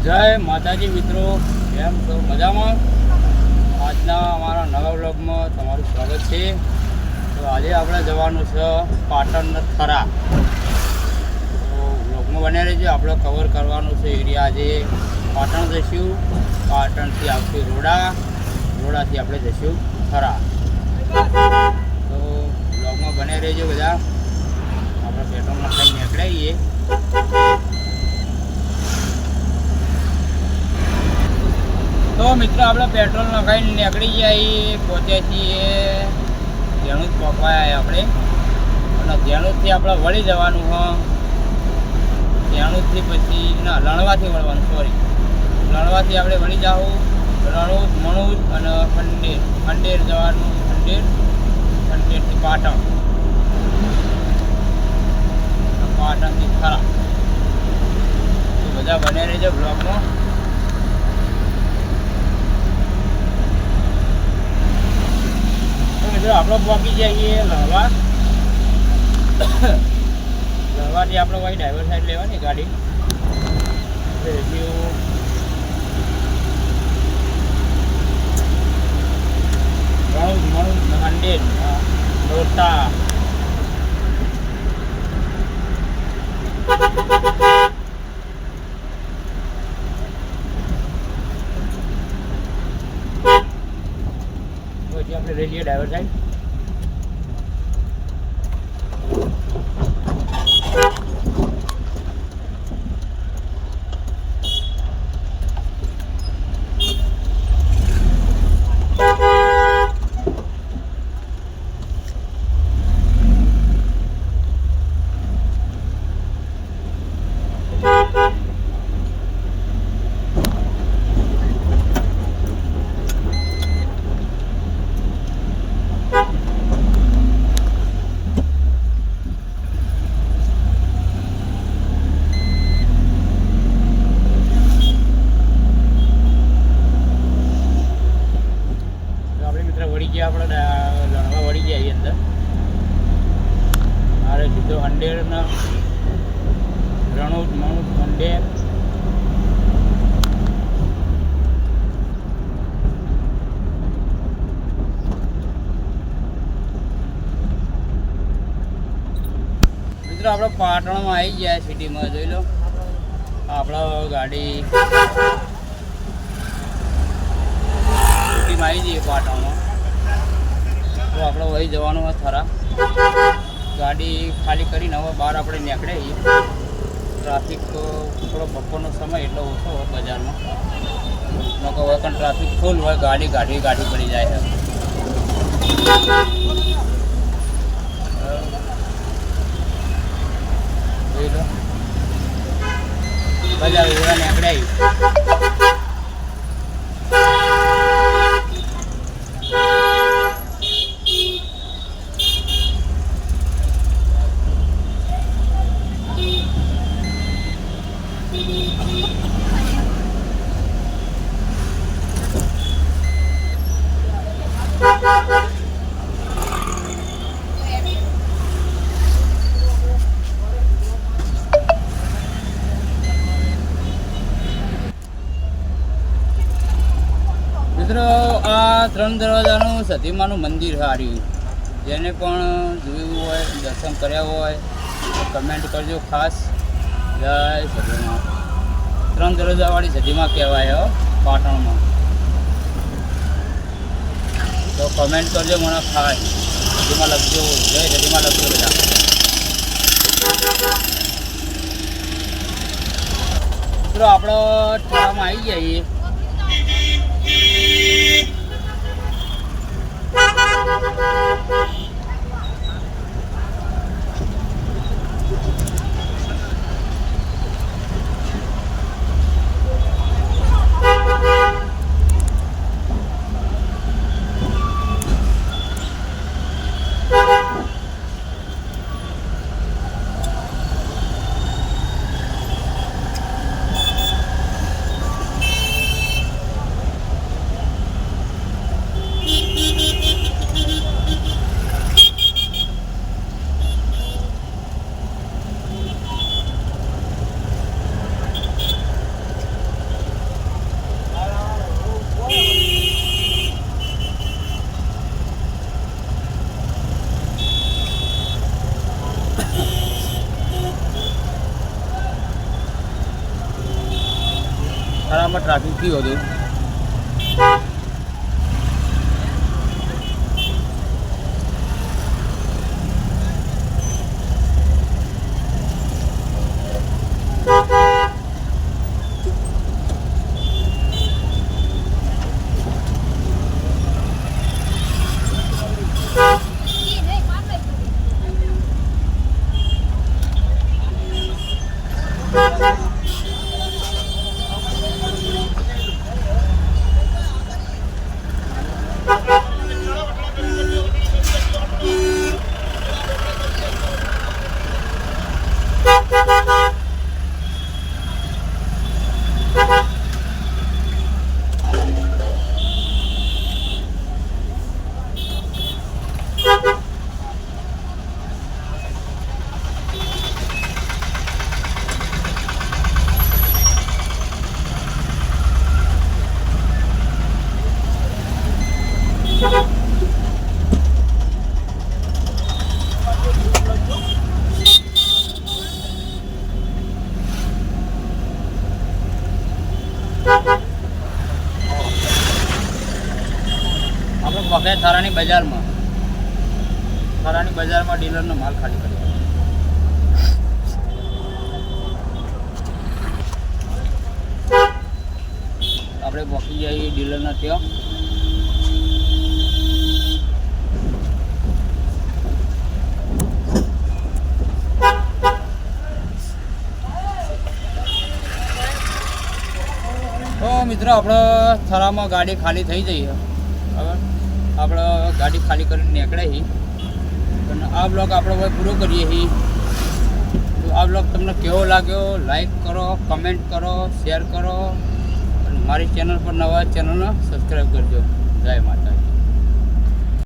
જય માતાજી મિત્રો, કેમ છો? મજામાં? આજના અમારા નવા વ્લોગમાં તમારું સ્વાગત છે. તો આજે આપણે જવાનું છે પાટણ થરા. તો વ્લોગમાં બન્યા રહેજો. આપણે કવર કરવાનું છે એરિયા. આજે પાટણ જઈશું, પાટણથી આવશું રોડાથી આપણે જઈશું થરા. તો વ્લોગમાં બન્યા રહેજો બધા. આપણે પેટ્રોલમાં ખાઈ નીકળીએ. તો મિત્રો આપણે પેટ્રોલ નખાઈને નીકળી જાય, પહોંચ્યા છીએ ધેણું જ પકવાયા આપણે. અને ધેણુંથી આપણે વળી જવાનું હ. ધેણુંથી પછી ના લણવાથી વળવાનું, સોરી, લણવાથી આપણે વળી જાઉં રણુજ, મણુજ અને ખંડેર જવાનું. ખંડેરથી પાટણથી થરા. તો બધા બને રહેજો બ્લોગમાં. આપણે પહોંચી જઈએ લણવાથી આપણે ભાઈ ડ્રાઈવર સાઈડ લેવાની ગાડી. ખંડેર લોટા પછી આપણે લઈ લઈએ ડ્રાઈવર સાઈડ. આપણે લણવા વળી ગયા અંદર. મારે સીધો ખંડેર ને રણુજ, મણુજ, ખંડેર. મિત્રો આપણે પાટણમાં આવી ગયા સિટીમાં. જોઈ લો આપણા ગાડી સિટીમાં આવી જઈએ પાટણમાં. તો આપણે વહી જવાનું હોય થરા. ગાડી ખાલી કરીને હવે બહાર આપણે નીકળીએ. ટ્રાફિક થોડો બપોરનો સમય એટલો ઓછો હોય બજારમાં. નકો હોય પણ ટ્રાફિક ફૂલ હોય, ગાડી પડી જાય છે. જોઈ લો બજાર ઓળા નીકળ્યા. મિત્રો આ 3 દરવાજાનું સતીમાનું મંદિર સારું. જેને પણ જોયું હોય, દર્શન કર્યા હોય તો કમેન્ટ કરજો ખાસ. જય સતીમા. 3 દરવાજાવાળી સતીમા કહેવાય પાટણમાં. તો કમેન્ટ કરજો મને ખાસ. સતીમા લખજો, જય સતીમા લખજો બધા. મિત્રો આપણે થરામાં આવી જઈએ. થરામાં ટ્રાફિક થયું હતું. આપણે પગે થરાની બજારમાં ડીલરનો માલ ખાલી કર્યો. આપણે પહોંચી જઈએ ડીલરના ત્યાં. તો મિત્રો આપણે થરામાં ગાડી ખાલી થઈ જઈએ. બરાબર, આપણે ગાડી ખાલી કરીને નીકળ્યા છીએ અને આ બ્લોગ આપણે હવે પૂરો કરીએ છીએ. તો આ બ્લોગ તમને કેવો લાગ્યો લાઈક કરો, કમેન્ટ કરો, શેર કરો અને મારી ચેનલ પર નવા ચેનલને સબસ્ક્રાઈબ કરજો. જય માતા.